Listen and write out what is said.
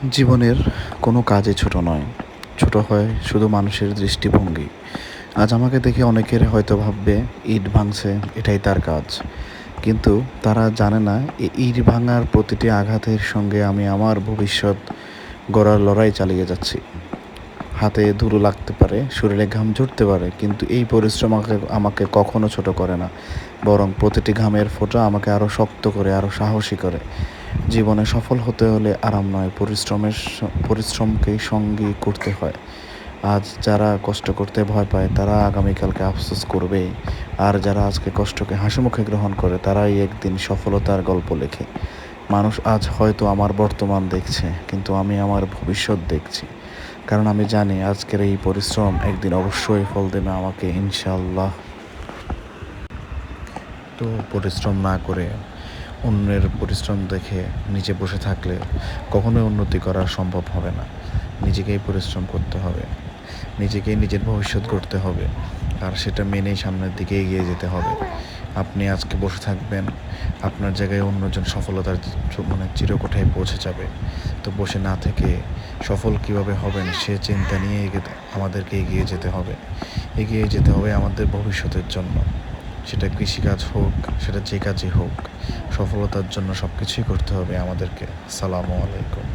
জীবনের কোনো কাজই ছোট নয়। ছোট হয় শুধু মানুষের দৃষ্টিভঙ্গি। আজ আমাকে দেখে অনেকের হয়তো ভাববে ইট ভাঙছে, এটাই তার কাজ। কিন্তু তারা জানে না এই ইট ভাঙার প্রতিটি আঘাতের সঙ্গে আমি আমার ভবিষ্যৎ গড়ার লড়াই চালিয়ে যাচ্ছি। হাতে ধুলো লাগতে পারে, শরীরে ঘাম ঝরতে পারে, কিন্তু এই পরিশ্রম আমাকে কখনো ছোট করে না। বরং প্রতিটি ঘামের ফোঁটা আমাকে আরও শক্ত করে, আরও সাহসী করে। জীবনে সফল হতে হলে আরাম নয়, পরিশ্রমকেই সঙ্গী করতে হয়। আজ যারা কষ্ট করতে ভয় পায় তারা আগামীকালকে আফসোস করবেই। আর যারা আজকে কষ্টকে হাসিমুখে গ্রহণ করে তারাই একদিন সফলতার গল্প লেখে। মানুষ আজ হয়তো আমার বর্তমান দেখছে, কিন্তু আমি আমার ভবিষ্যৎ দেখছি। কারণ আমি জানি আজকের এই পরিশ্রম একদিন অবশ্যই ফল দেবে আমাকে, ইনশাআল্লাহ। তো পরিশ্রম না করে অন্যের পরিশ্রম দেখে নিজে বসে থাকলে কখনোই উন্নতি করা সম্ভব হবে না। নিজেকেই পরিশ্রম করতে হবে, নিজেকেই নিজের ভবিষ্যৎ গড়তে হবে, আর সেটা মেনেই সামনের দিকে এগিয়ে যেতে হবে। আপনি আজকে বসে থাকবেন, আপনার জায়গায় অন্যজন সফলতার চিরকোঠায় পৌঁছে যাবে। তো বসে না থেকে সফল কিভাবে হবেন সে চিন্তা নিয়ে আমাদেরকে এগিয়ে যেতে হবে। এগিয়ে যেতে হবে আমাদের ভবিষ্যতের জন্য। সেটা কৃষিকাজ হোক, সেটা যে কাজই হোক, সফলতার জন্য সব কিছুই করতে হবে আমাদেরকে। আসসালামু আলাইকুম।